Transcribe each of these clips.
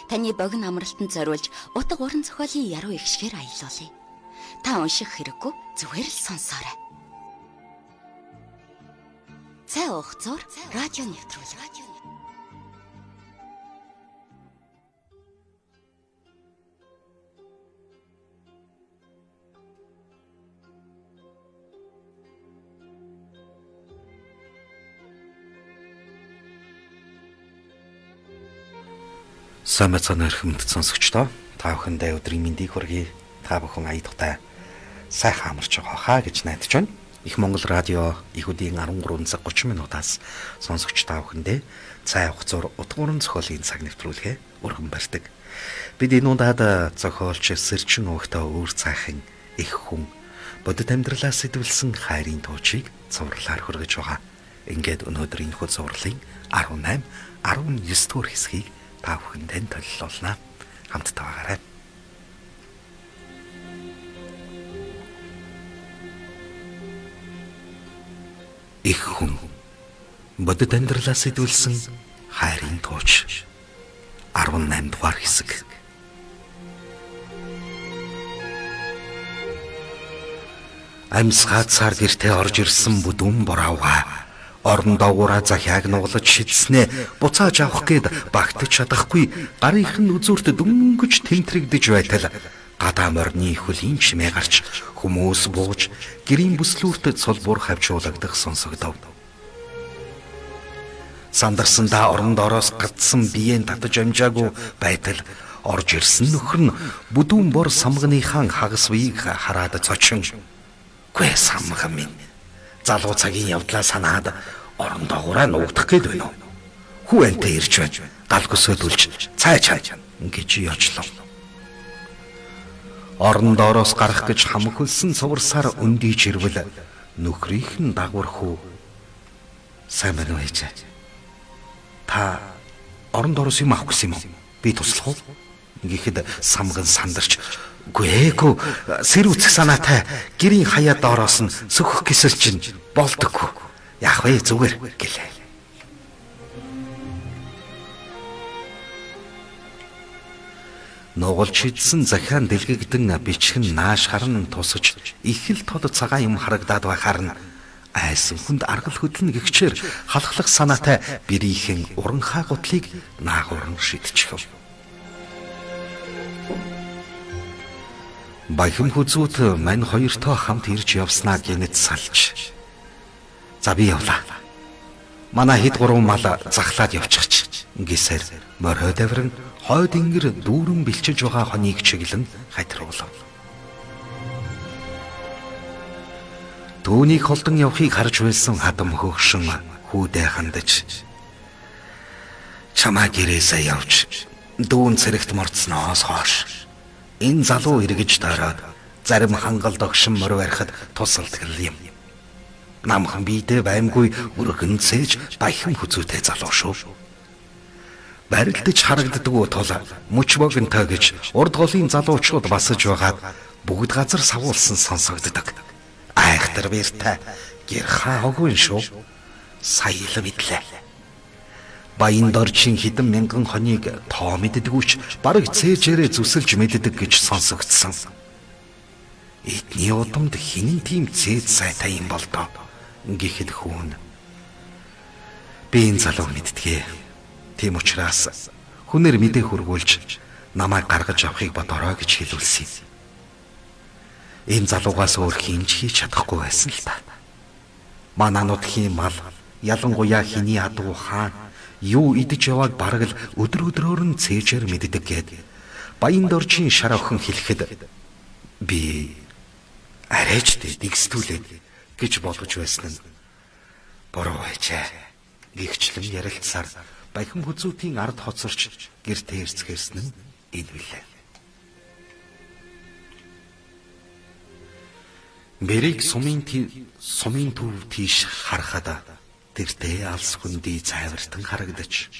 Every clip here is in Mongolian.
таны богино амралтанд зориулж утга уран зохиолын яруу ихшгээр аялуулъя. Та унших хэрэггүй, зүгээр л сонсоорой. Цай уух зур радио нэвтрүүлэг. Сайн мэцэн өрхөмд сонсогчдоо та бүхэндээ өдрийн мэндийг хүргэе. Та бүхэн аяд тухтай сайхан амарч байгаа хаа гэж найдаж байна. Их Монгол радио Ихүдийн 13 цаг 30 минутаас сонсогч та бүхэндээ цай хугацаар утгуурын зохиолын цаг нэвтрүүлгээ өргөн барьдаг. Бид энэ удаад зохиолч Сэрчин өвгтөө өөр цайхан их хүн бодит амьдралаа сэтвэлсэн хайрын туучийг цувралаар хүргэж байгаа. Ингээд өнөөдрийн хөл цувралын 18, 19 дугаар хэсгийг та бүхэндээ төлөвлөлнө. Хамтдаа байгаарай. Их хүн бодит амьдралаа сэтвэлсэн хайрын тууч 18 дугаар хэсэг. Амьсгаа цаар гэртээ орж ирсэн бүдүүн бораавга орон доогуура захиаг нуглаж шидснээ буцааж авах гээд багтаж чадахгүй гарынх нь үзүүрт дөнгөж тэмтрэгдэж байтал гадаа морины хөлийн чимээ гарч хүмүүс бууж гэрийн бүслүүрт цулбуур хавчуулагдах сонсогдов. Сандарсандаа орон доороос гацсан биеэн татаж амжаагүй байтал орж ирсэн нөхөр нь бүдүүн бор самганыхаа хагас биеийг хараад цочин "Гүй самган минь. Залуу цагийн явдлаа санаад орон доогуура нуугдах гээд байна уу? Хүү энтэй ирж байна. Гал көсөөлүүлж цай чааж гэж яжлаа. Орон доороос гарах гэж хамхулсан цуврсаар өндийж ирвэл нөхрийнх нь дагвар хүү сайн байна уу ээж? Та орон доороос юм авах гэсэн юм уу? Би туслах уу? Гэхэд самган сандарч "Гүй сэр үцэх санаатай гэрийн хаяа доороос нь сөхөх гэсэл чинь болдоггүй. Яах вэ зүгээр" гэлээ. Нугалж шидсэн захиан дэлгэгдэн бичгэн нааш харан тусаж их л тод цагаан юм харагдаад байхаар нь айсан хүнд аргал хөдлөн гихчээр халахлах санаатай бэрийнхэн уранхай гутлыг наагуурн шидчихв. Баян хүзүүд мань хоёртоо хамт ирж явснаа гинэд салж. "За би явлаа. Манай хэд гурван мал захлаад явчихч" гэсээр морой давран хойд ингэр дүүрэн бэлчиж байгаа хоныг чиглэн хайтруулав. Түүнийг холдон явахыг харж байсан хадам хөгшин хүүдээ хандаж "Чамаа гэрээсээ явж дүүн цэрэгт морцсноос хойш энэ залуу эргэж дараад зарим хангал догшин мөр барихад тусалдаг юм. Намхан бидээ баймгүй өргөн цээж баян хүзүүтэй залуу шүү. Барилдаж харагддаг тул мөч богинтой гэж урд голын залуучууд басаж байгаад бүгд газар савуулсан сонсогддог. Айхтар бэртэй гэр хаагүй шүү. Саяла мэдлээ. Баян дорчин хідэн мянган хоныг тоо мэддэггүйч бараг цээжээрээ зүсэлж мэддэг гэж сонсогдсон. Эдний удамд хинэн тийм цээд сайтай юм бол доо гэхэд хүүн. Би энэ залуу мэддгээ. Тийм учраас хүнээр мэдээ хургуулж намайг гаргаж авахыг бодорой гэж хэлүүлсэн. Энэ залуугаас өөр хинж хийж чадахгүй байсан л та. Манануудхийн мал ялангуяа хиний адуу хаан юу идэж явааг бараг л өдрөөр нь цээжээр мэддэг гээд баян дорчин шар охин хэлэхэд би арайч дэгстүүлээд гэж болгож байсан нь буруу байжээ. Гихчлэн ярилцсаар баян хүзүүтийн ард хоцорч гэртээ ирцгэрсэн нь энэ билээ. Мэрийг сумын төв тийш харахад тэртээ алс хөндөй цайвартан харагдаж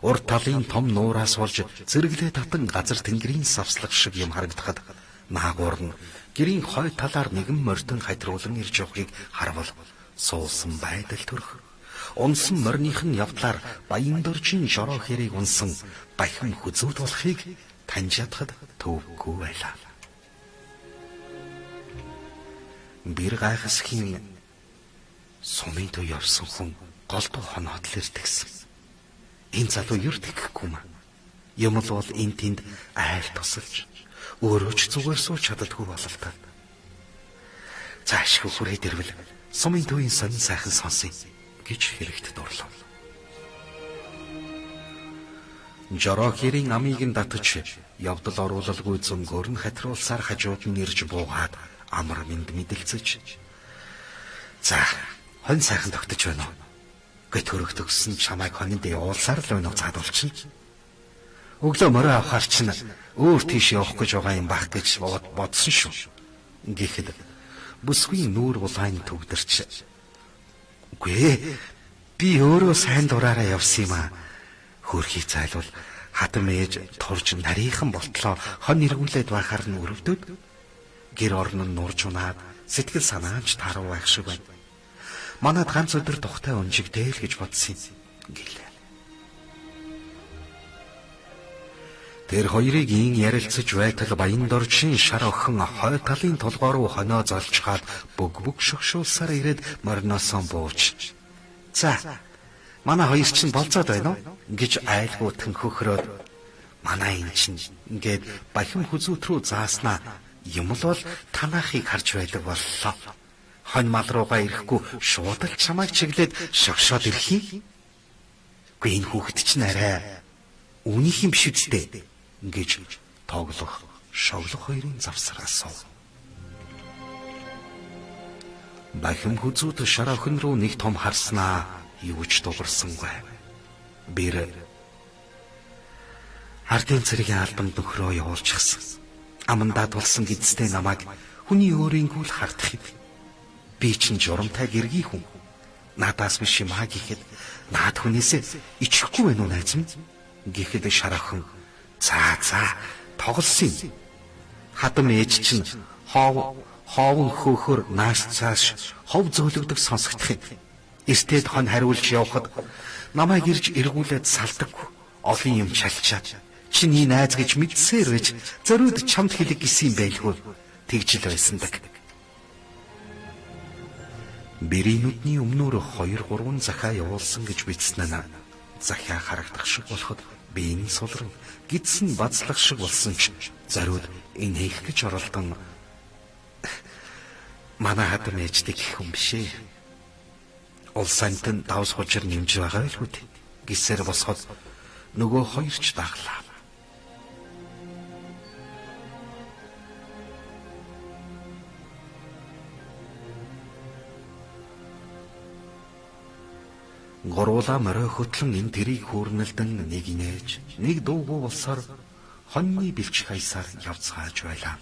урд талын том нуураас болж зэрэглээ татан газар тэнгэрийн савслах шиг юм харагдахад наагуур нь гэрийн хой талаар нэгэн морьтон хайтруулан ирж явахыг харвал суусан байдал төрөх. Унсан морьныхын явдлаар Баяндоржийн жороо хэрийг унсан Бахим Хүзүүд болохыг таньж ядахад төвөггүй байлаа. Bir гайхасхийн сумын төв явсан хүн голдуу хоноод л ирдэгсэн. Энэ залуу юрт ихэхгүй маа. Юм л бол энэ тэнд айл тусалж өөрөө ч зүгээр сууч чаддаггүй бололтой. Заашгүй хүрээд ирвэл сумын төвийн сонин сайхан сонсъё гэж хэрэгт дурлав. Жороо хэрийн амийг нь татж явдал оруулалгүй зөнгөөр нь хатруулсаар хажууд нь ирж буугаад амар минд мэдэлцэж. За, хон сайхан тогтож байна уу? Гэт хөрөх төгсөн чамайг хонинд явуулсаар л өнөө цаадуулчихна. Өглөө морой авахар чинь өөр тийш явах гэж байгаа юм бах гэж бодсон шүү. Гэхдээ бүсгүй нүүр улаан төгдөрч. Үгүй би өөрөө сайн дураараа явсан юм аа. Хөрхий зайлвал хатам ээж турж нарийнхан болтлоо хон эргүүлээд байхаар нь өрөвдөд. Гэр орон нь нурж унаад сэтгэл санаанч таруу байх шиг байна. Манад ганц өдөр тухтай унжигдээл гэж бодсон юм гэлээ. Тэр хоёрыг ин ярилцаж байтал Баяндоржийн шар охин хой талын толгой руу хоноо золчгаад бүг шогшуулсаар ирээд морноосоо бууж. За, манай хоёр чинь болцоод байна уу гэж айлгуу тэнхөхрөөд манай эн чинь ингээд Бахим Хүзүүт рүү зааснаа юм л бол танаахыг харж байдаг боллоо. Хонь мал руугаа ирэхгүй шууд л чамайг чиглээд шогшоод ирэх юм. Гэхдээ энэ хүүхэд чинь арай үүнийх юм биш үстэй гэж тоглох, шоглох хоёрын завсар асуув. Бахим Хүзүүт шар охин руу нэг том харснаа юу ч дуурсангүй. Bir ардын цэрэгийн албанд нөхрөө явуулчихсан. Амандаа тулсан гидстэй намайг хүний өөрийнхөө л хардах юм. Би чинь журамтай гэргий хүн. Надаас биш юм аа гэхэд наад хүнээсээ ичихгүй байна уу найз минь? Гэхэд шар охин за тоглосон. Хатам ээж чинь хоовн хөөхөр нааш цааш хов зөөлөгдөг сонсогдох юм. Эртэд хон хариулж явхад намайг ирж эргүүлээд салдаг. Олон юм чалчаад чиний найз гэж мэдсээр байж зориуд чамд хэлэг гисэн байлгүй. Тэгж л байсандаг. Бэрийн нүдний өмнөр 2-3 захаа явуулсан гэж бичсэн нь захиа харагдах шиг болоход би энэ сулран гидсэн бацлах шиг болсон ч зориуд энэ хийх гэж оролдон манай хатам ээждэг хүн бишээ. Улсантан давс хужир нэмж байгаа л үү гисээр босоход нөгөө хоёрч даглаа. Горуула морой хөтлөн энэ тэрийг хүүрнэлдэн нэг инээж нэг дуугүй болсоор хоньны бэлч хайсаар явцгааж байлаа.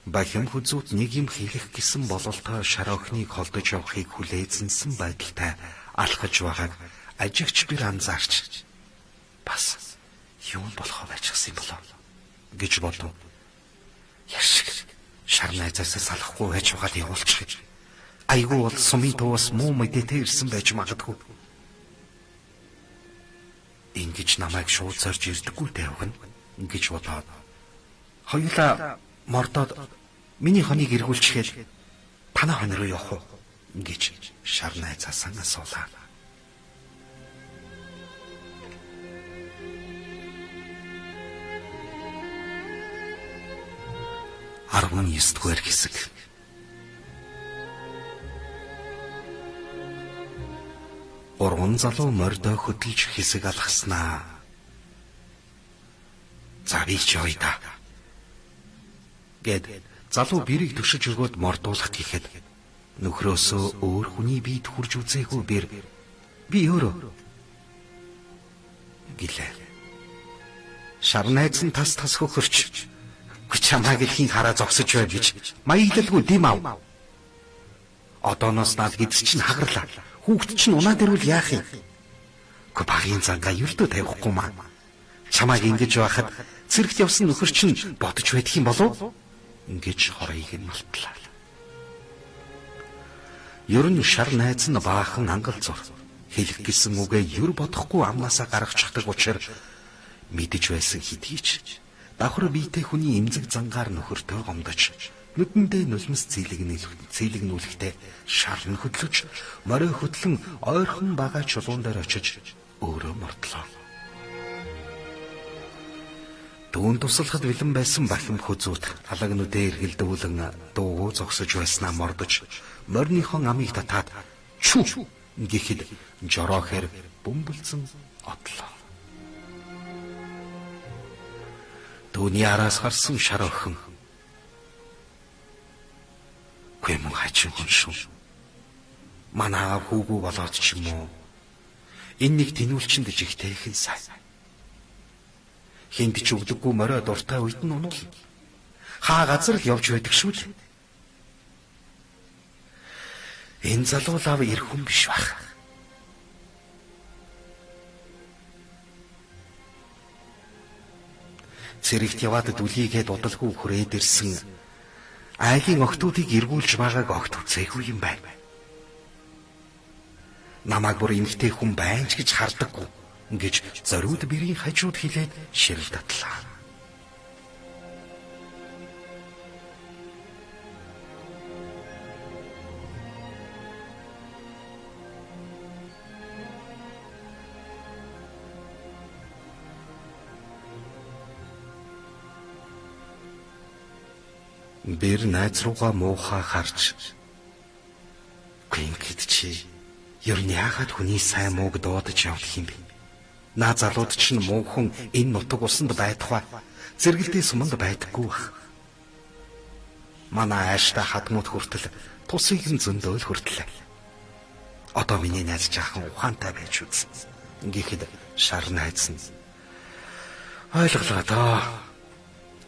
Бахим Хүзүүт нэг юм хийх гэсэн бололтой шар охиныг холдож явахыг хүлээзэнсэн байдалтай алхаж байгааг ажигч бэр анзаарч бас юу болох байчихсан юм болоо гэж бодов. Яшиг шар найзаас салахгүй байж байгаад явуулчих. Айгүй бол сумын туус муу мэдээтэй ирсэн байж магадгүй. Ингэж намайг шууд зорж ирдэггүй тавгна гэж бодоод хоёулаа мордоод миний хоныг эргүүлчихээд танаа хон руу явах уу гэж шар найзаас асуулаа. 19-р хэсэг. Урган залуу мордой хөдөлж хэсэг алгаснаа. За би ч явъя да. Гэд залуу бэрийг төшөж өгөөд мордуулах гэхэд нөхрөөсөө өөр хүний биед хурж үзээгүй бэр би өөрөө гэлээ. Шар найз нь тас хөхөрч чамайг илхийн хараа зогсож байв гэж маяглалгүй дэм ав. Одооноос наад гидс чинь хагарлаа. Хүүхд чинь унаад ирвэл яах юм? Гэхдээ багийн зангаа юрдөө тавихгүй маа. Чамайг ингэж байхад цэрэгт явсан нөхөр чинь бодож байдаг юм болов? Ингэж хорыг нь малтлаа. Ер нь шар найз нь баахан ангалзуур. Хэлэх гэсэн үгээ ер бодохгүй амнаасаа гаргачихдаг учраас мэдэж байсан хэдий ч давхар биетэй хүний эмзэг зангаар нөхөртөө гомдож нүдэндээ нулимс цэйлэгнүүлэхдээ шарн хөдлөж морой хөтлөн ойрхон бага чулуун дээр очиж өөрөө мордлоо. Дүүн туслахад бэлэн байсан бахим хүзүүд халагнуудээ эргэлдүүлэн дуугүй зогсож байснаа мордож морьныхон амийг татаад чү гэхэд жороохэр бөмбөлцөн одлоо. Дүүний араас харсан шар охин "Гүй мөн хачин хүн шүү. Манай хүүгүү болоод ч юм уу. Энэ нэг тэнүүлчэнд жигтэйхэн сайн. Хинд ч өгдөггүй морой дуртай үед нь унуулна. Хаа газар л явж байдаг шүү дээ. Энэ залуу лав ир хүн биш байх. Цэрэгт яваад дүлийгээд удалгүй хүрээд ирсэн айлын охтуудыг эргүүлж байгааг огт үзээгүй юм байна. Намайг бүр эмэгтэй хүн байна ч гэж хардаггүй гэж зориуд бэрийн хажууд хилээд ширэл татлаа. Бэр найз руугаа муухай харж "Гингэд чи ер нь яагаад хүний сайн мууг дуудаж явах юм бэ? Наа залууд чинь муухан энэ нутаг усанд байдах ба зэрэгэлдээ суманд байдаггүй бах. Манай ааштай хадмууд хүртэл тусыг нь зөндөөл хүртлээ. Одоо миний найз жаахан ухаантай байж үзсэн." Гэхэд шар найз нь "Ойлголоо доо.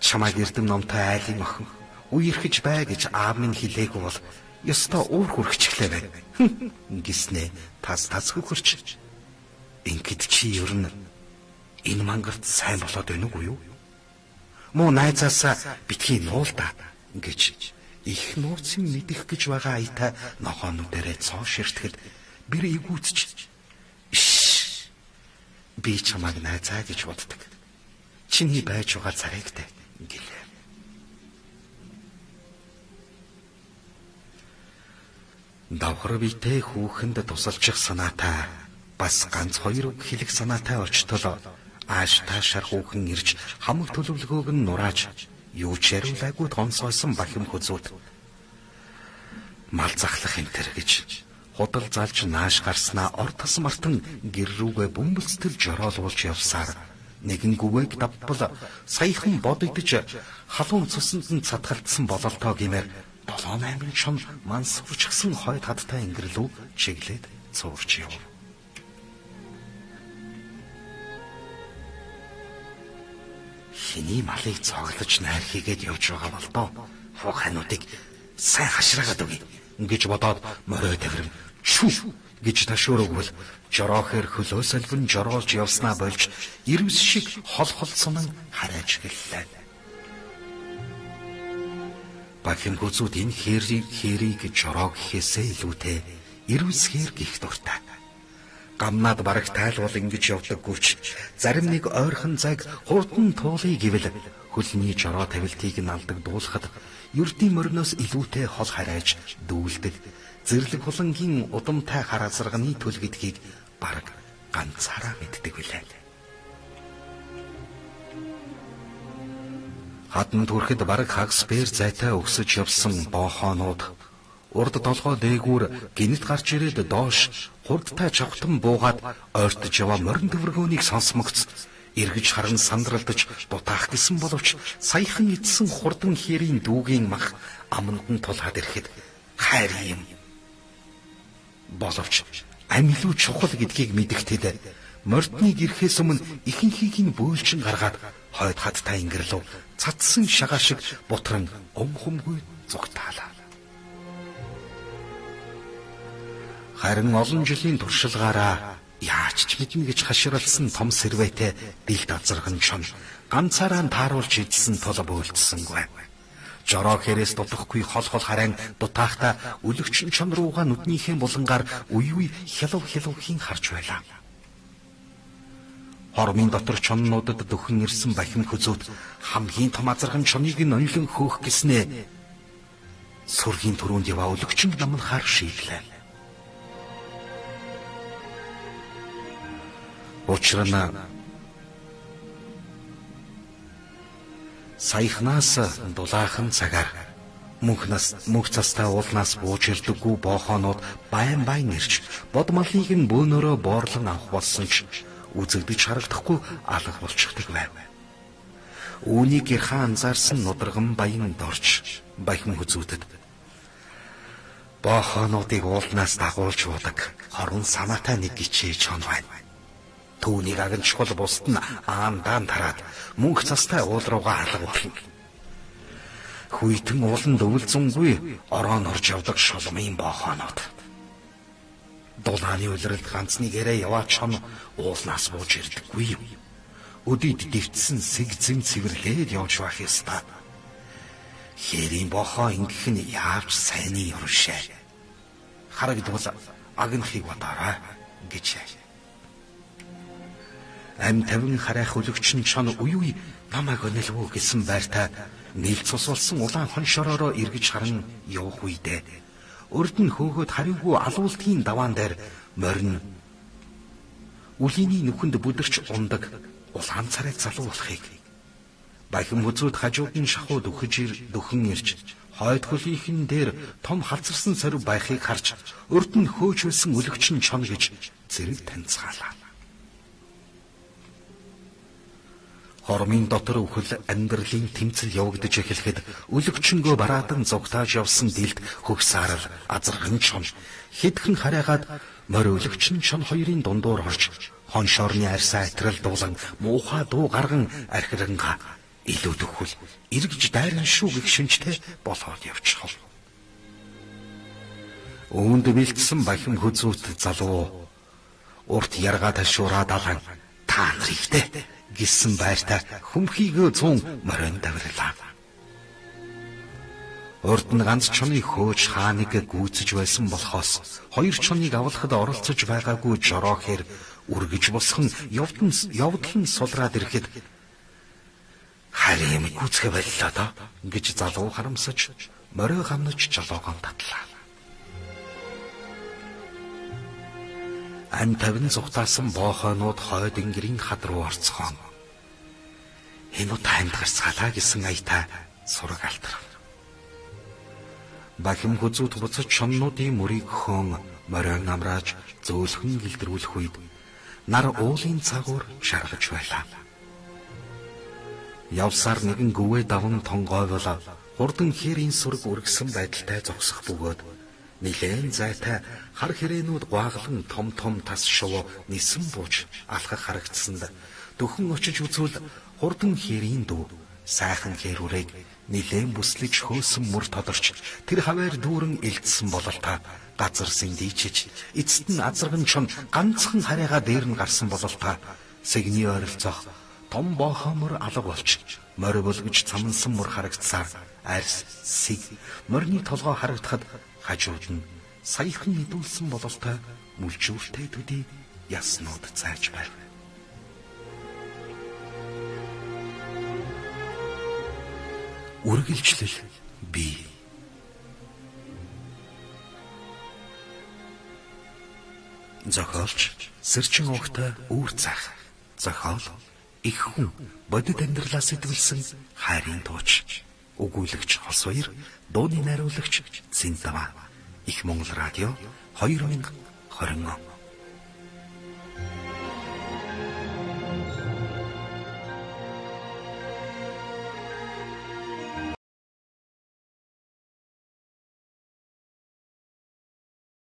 Чамайг эрдэм номтой айлын охин үерхэж бай гэж аав минь хэлээгүй бол ёстой уур хүрхчихлээ байна" гэснээ тас хөхөрч. "Ингээд чи ер нь энэ мангарт сайн болоод байна уу юу? Муу найзаасаа битгий нуул да" гэж их нууцын мэдэх гэж байгаа аятай нохоонуудаарээ цоо ширтгэл бэр игүүцч "Иш. Би чамайг найзаа гэж боддог. Чиний байж байгаа царайгтай" гэлээ. Давхар биетэй хүүхэнд тусалчих санаатай бас ганц хоёр үг хэлэх санаатай очтол ааштай шар хүүхэн ирж хамаг төлөвлөгөөг нь нурааж юу ч яриулаагүй тонсойсон бахим хүзүүд мал захлах энтер гэж худал залж нааш гарснаа ор тас мартан гэр рүүгээ бөмбөлцөл жороолуулж явсаар нэгэн гүвэг давбал саяхан бодогдож халуун цуснд нь цатгалтсан бололтоо гэмээр 7-8 шон мансурчгсан хойд хадтай ингэрлүү чиглээд цуурч яв. Хиний малыг цоглож найр хийгээд явж байгаа бол доо хуухануудыг сайн хашраагаад өгье гэж бодоод морой тавирм "Шүү" гэж ташуурагвал жороохэр хөлөө салбан жороолж явснаа болж ирвс шиг хол сонон хараач гэллээ. Бахим хүзүүд энэ хэрийг жороо гэхээсээ илүүтэй ирвсгээр гих дуртай. Гамнаад бараг тайлбал ингэж явдаггүй ч зарим нэг ойрхон цаг хурдан туулъя гэвэл хөлний жороо тавилтыг нь алдагдуулахад ердийн морноос илүүтэй хол харайж дүүлдэг зэрлэг хулангийн удамтай хараазарганы төлөв гэдгийг бараг ганцаараа мэддэг билээ. Хатан түрэхэд бараг хагас бээр зайтай өксөж явсан боохоонууд урд толгой дээгүүр гинэт гарч ирээд доош хурдтай чавхтан буугаад ойртож яваа морин төвөргөөнийг сонсмогц эргэж харан сандралдаж дутаах гэсэн боловч саяхан идсэн хурдан хэрийн дүүгийн мах аманд нь тулаад ирэхэд хайр юм боловч амилуу чухал гэдгийг мэдгэхэд мордныг ирэхээс өмнө ихэнхийг нь бөөлжин гаргаад хойд хаттай ингэрлүү цадсан шагаа шиг бутран өмхөмгүй зүгтаалаа. Харин олон жилийн туршилгаараа яаж ч мэднэ гэж хаширалсан том сэрвэтэй дэлд азарган чон ганцаараа тааруулж идсэн тул бөөлдсөнгүй. Жороо хэрээс дутахгүй хол харайн дутаахта өлөгчн чон руугаа нүднийхэн булангаар үе хялуухийн харж байлаа. Хормын дотор чоннуудад дөхөн ирсэн бахим хөзөөт хамгийн том азарган чоныг нь онлон хөөх гэснээ сүргийн түрүүнд яваа өлөгчн намнахаар шийдлээ. Учир нь саяхнаас дулаахан цагаар мөнх цастай уулнаас бууж ирдэггүй боохонууд байн ирж бод малыг нь бөөнөрөө боорлон авах болсон ч үзэгдэж харагдахгүй алга болчихдаг байв. Үүнийг гэрхэн анзаарсан нудраган баян дорж бахим хөзүүдэд боохонуудыг уулнаас дагуулж удаг хорон санаатай нэг гिचээ чон байна. Түүнийг агнчхол бусд нь аандаан тараад мөнх цастай уул руугаа алга болно. Хүйтэн ууланд өвөлзөнгүй орон орж явдаг шулмын боохонууд. Дулааны улиралд ганц нэгээрээ яваа чон уулнаас бууж ирдэггүй юм. Өдийд дэвтсэн сэгзэн цэвэрлээд явж байх ёстой. Хэрийн бохоо ингэх нь яавч сайнны юршээ. Харагдвал агнахыг бодоорой гэж. Ам тавин харайх өлөгчн чон үе намайг өнөлвөө гэсэн байртай нийл цус болсон улаан хоншороо эргэж харан явах үедээ урд нь хөөгөөд хариугүй алуултын даваан дээр морин үлийний нүхэнд бүдэрч ундаг улаан царайг залуулахыг бахим хөзөөд хажууд нь шахуу дөхөн ирж хойд хөлийнхэн дээр том халзарсан сорив байхыг харж урд нь хөөж байсан өлөгчн чон гэж зэрэг таньцгаалаа. Хормын дотор өвхөл амьдралын тэмцэл явагдаж эхлэхэд өлөгчнгөө бараадан зугтааж явсан дэлд хөгсаарал азарган чон хэдхэн харайгаад морь өлөгчн чон хоёрын дундуур орж хоншорны арьсаа итрэл дуулан муухай дуу гарган архиранга илүү дөхвөл эргэж дайран шүү гэх шинжтэй болоод явчихав. Өвөнд бэлдсэн бахим хөзүүт залуу урт яргаа ташуураад алан та нарыхтэй гэсэн байртай хүмхийгөө 100 морин давирлаа. Урд нь ганц чоныг хөөж хааныг гүйцэж байсан болохоос хоёр чоныг авлахад оролцож байгаагүй жороо хэр үргэж босхон явдлан сулраад ирэхэд харин гүцгэ боллоо доо гэж залуу харамсаж морио гамнаж жолоогоон татлаа. Ам тавин зугтаасан боохонууд хойд ингэрийн хад руу орцгоон. Энэ таймд гарцгаалаа гэсэн аятай сураг алтрав. Бахим хөзүүт буцаж чоннуудын мөрийг хөөн морион амрааж зөөлхөн гэлдрүүлэх үед нар уулын цагуур шаргаж байлаа. Явсаар нэгэн гүвээ даван тонгойвол хурдан хэрийн сураг үргэсэн байдалтай зогсох бөгөөд нилээн зайтай хар хэрээнүүд гуаглан том тас шувуу нисэн бууж алхах харагдсанд дөхөн очиж үзвэл хурдан хэрийн дүү сайхан хэрүүрийг нилээн бүслэж хөөсөн мөр тодорч тэр хаваар дүүрэн элдсэн бололтой газар сэндийчиж эцэст нь азарган чон ганцхан харайгаа дээр нь гарсан бололтой сэгний ойролцоох том боохомор алга болч морь болгож цамнсан мөр харагдсаар арьс сэг морины толгой харагдахад хажууд нь саяхан хідүүлсэн бололтой мүлжүүртэй төдий яснууд зааж байв. Үргэлжлэл бий. Зохиолч Сэрчин угтай үүр цах. Зохиол их хүн бодит амьдралаа сэтгүүлсэн хайрын тууч. Өгүүлэгч Хосбаяр, дууны найруулагч Зинтава. Их Монгол радио 2020